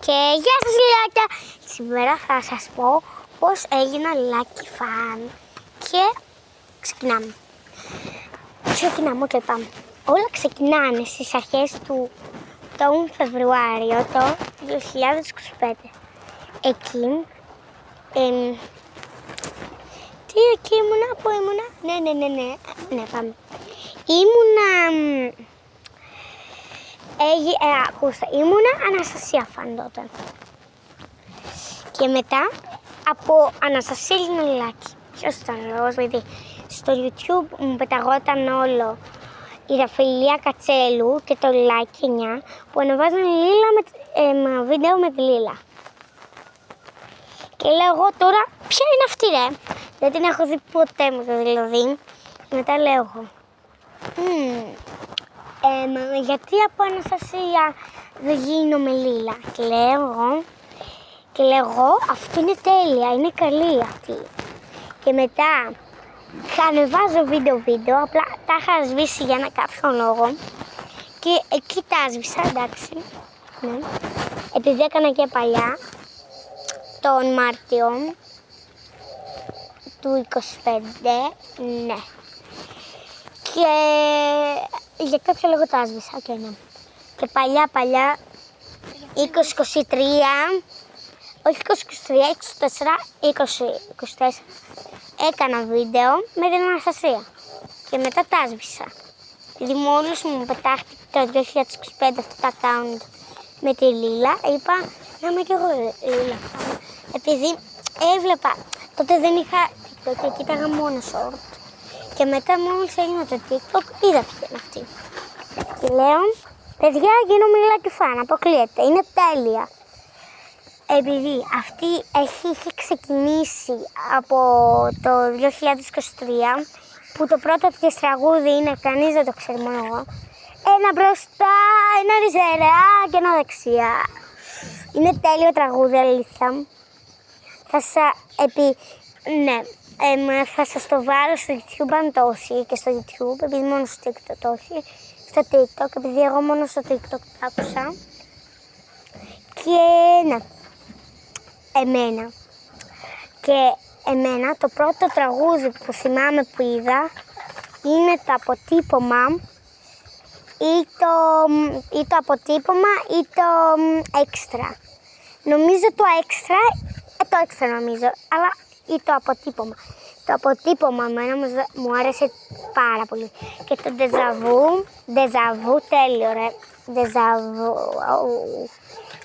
Και γεια σας λιλάκια! Σήμερα θα σας πω πώς έγινα Lucky Fan. Και ξεκινάμε και πάμε. Όλα ξεκινάνε στις αρχές του τον Φεβρουάριο το 2025. Εκεί, εκεί ήμουνα, πού ήμουνα, ναι, πάμε. Ήμουνα Αναστασία Φαν τότε. Και μετά από Αναστασία Λινολάκη. Ποιος ήταν ο λόγος, γιατί στο YouTube μου πεταγόταν όλο η Ραφαηλία Κατσέλου και το Λιλάκι 9 που ανεβάζαν βίντεο με τη Λίλα. Και λέω εγώ τώρα, ποια είναι αυτή ρε? Δεν την έχω δει ποτέ μου δηλαδή. Και μετά λέω εγώ, γιατί από Αναστασία δεν γίνομαι Λίλα? Και λέω εγώ, αυτή είναι τέλεια, είναι καλή αυτή. Και μετά ανεβάζω βίντεο, απλά τα είχα σβήσει για κάποιο λόγο. Και εκεί τα σβήσα, εντάξει, ναι. Επειδή έκανα και παλιά, τον Μάρτιο του 25, ναι. Και για κάποιο λόγο τα σβήσα και ναι. Και παλιά, 2023, όχι 2023, 24, έκανα βίντεο με την Αναστασία και μετά τα έσβησα. Δηλαδή μόλις μου πετάχτηκε το 2025 αυτό το account με τη Λίλα, είπα να είμαι και εγώ Λίλα. Επειδή έβλεπα, τότε δεν είχα TikTok και κοίταγα μόνο short. Και μετά μόλις έγινα το TikTok, είδα ποια είναι αυτή. Και λέω, παιδιά, γίνομαι Lucky Fan, αποκλείεται, είναι τέλεια. Επειδή αυτή είχε ξεκινήσει από το 2023, που το πρώτο της τραγούδι είναι «Κανείς δεν το ξέρει, μόνο εγώ». Ένα μπροστά, ένα αριστερά και ένα δεξιά. Είναι τέλειο τραγούδι, αλήθεια. Θα σας το βάλω στο YouTube αν το έχει και στο YouTube, επειδή μόνο στο TikTok το έχει. Στο TikTok, επειδή εγώ μόνο στο TikTok το άκουσα. Και ναι. Εμένα το πρώτο τραγούδι που θυμάμαι που είδα είναι το αποτύπωμα ή το έξτρα. Νομίζω το έξτρα νομίζω, αλλά ή το αποτύπωμα. Το αποτύπωμα μου άρεσε πάρα πολύ. Και το ντεζαβού, τέλειο ρε.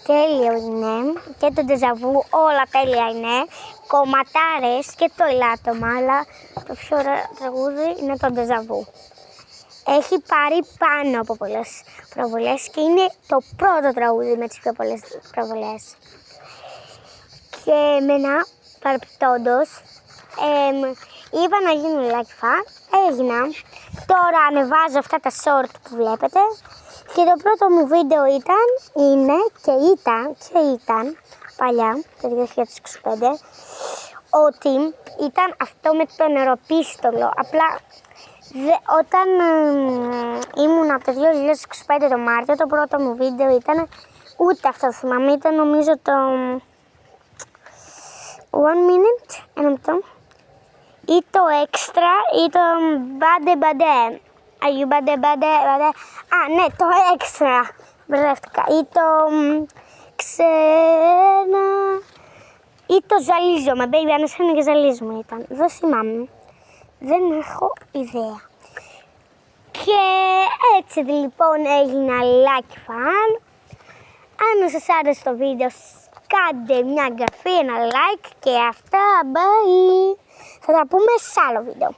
Τέλειο είναι και το ντεζαβού, όλα τέλεια είναι, κομματάρες και το ελάττωμα, αλλά το πιο ωραίο τραγούδι είναι το ντεζαβού. Έχει πάρει πάνω από πολλές προβολές και είναι το πρώτο τραγούδι με τις πιο πολλές προβολές. Και εμένα, παρεπιπτόντως, είπα να γίνω Lucky Fan, έγινα. Τώρα ανεβάζω αυτά τα short που βλέπετε. Και το πρώτο μου βίντεο ήταν παλιά, το 2025, ότι ήταν αυτό με το νεροπίστολο. Απλά όταν ήμουν από το 2025 το Μάρτιο, το πρώτο μου βίντεο ήταν, ούτε αυτό θυμάμαι, ήταν νομίζω το One Minute, ένα λεπτό, ή το Extra ή το Μπάντε. Μπάντε. Ναι, το έξτρα. Μπερδεύτηκα. Ή το ξένα. Ή το ζαλίζομαι. Baby, ανέσανε και ζαλίζομαι ήταν. Δεν θυμάμαι. Δεν έχω ιδέα. Και έτσι λοιπόν έγινα Lucky Fan. Αν σας άρεσε το βίντεο, κάντε μια εγγραφή, ένα like και αυτά. Bye. Θα τα πούμε σε άλλο βίντεο.